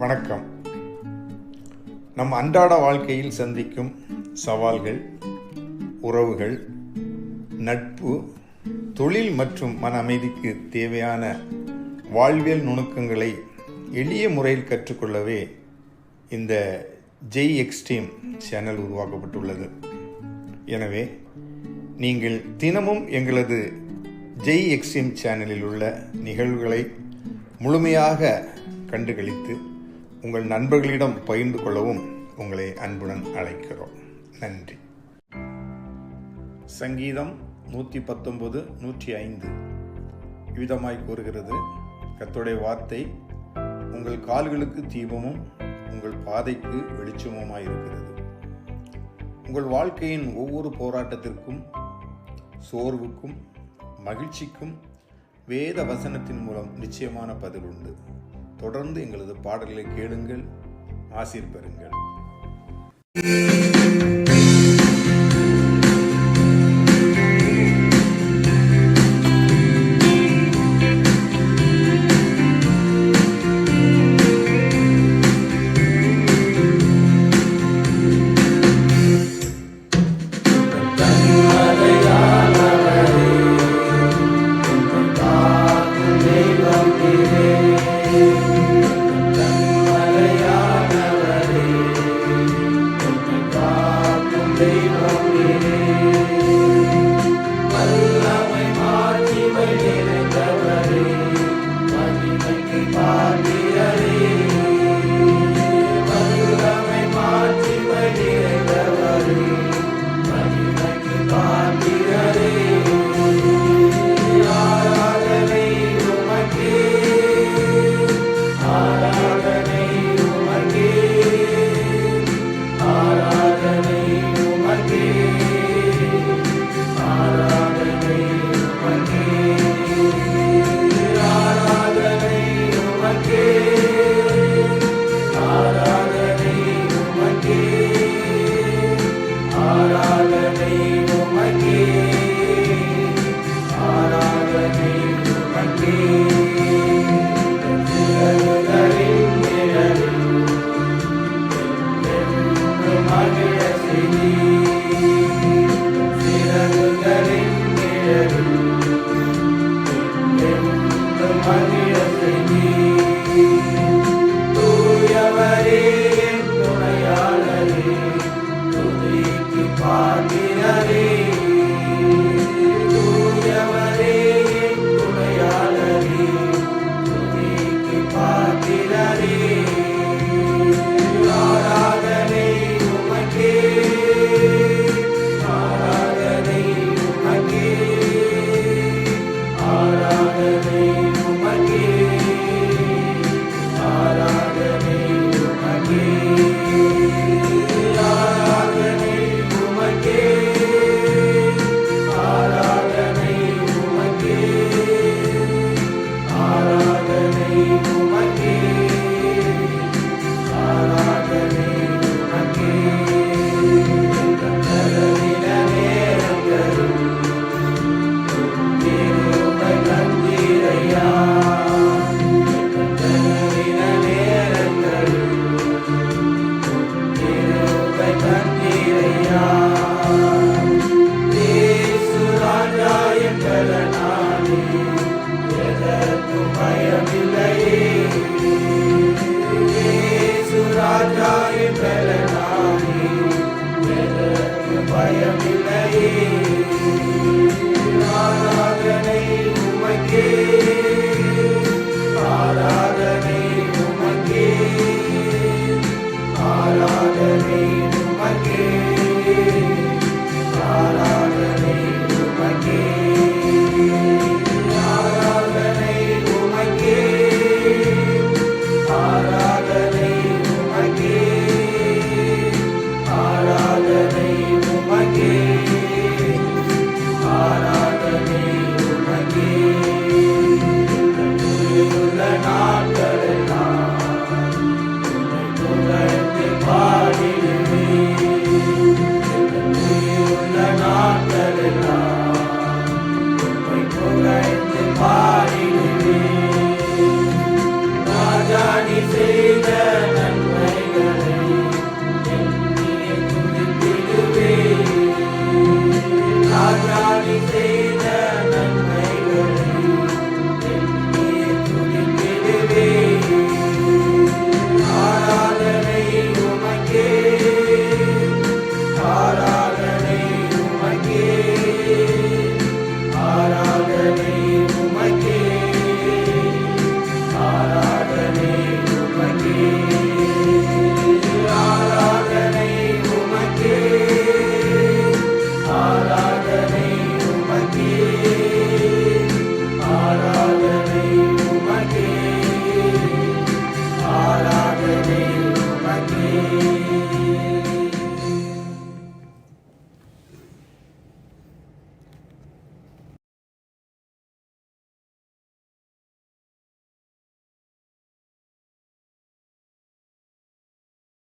வணக்கம். நம் அன்றாட வாழ்க்கையில் சந்திக்கும் சவால்கள், உறவுகள், நட்பு, தொழில் மற்றும் மன அமைதிக்கு தேவையான வாழ்வியல் நுணுக்கங்களை எளிய முறையில் கற்றுக்கொள்ளவே இந்த ஜெய் எக்ஸ்ட்ரீம் சேனல் உருவாக்கப்பட்டுள்ளது. எனவே நீங்கள் தினமும் எங்களது ஜெய் எக்ஸ்ட்ரீம் சேனலில் உள்ள நிகழ்வுகளை முழுமையாக கண்டுகளித்து உங்கள் நண்பர்களிடம் பகிர்ந்து கொள்ளவும் உங்களை அன்புடன் அழைக்கிறோம். நன்றி. சங்கீதம் 119, 105 விதமாய் கூறுகிறது, கர்த்தருடைய வார்த்தை உங்கள் கால்களுக்கு தீபமும் உங்கள் பாதைக்கு வெளிச்சமுமாய் இருக்கிறது. உங்கள் வாழ்க்கையின் ஒவ்வொரு போராட்டத்திற்கும், சோர்வுக்கும், மகிழ்ச்சிக்கும் வேத வசனத்தின் மூலம் நிச்சயமான பதில் உண்டு. தொடர்ந்து எங்களது பாடல்களை கேளுங்கள், ஆசீர் பெறுங்கள். They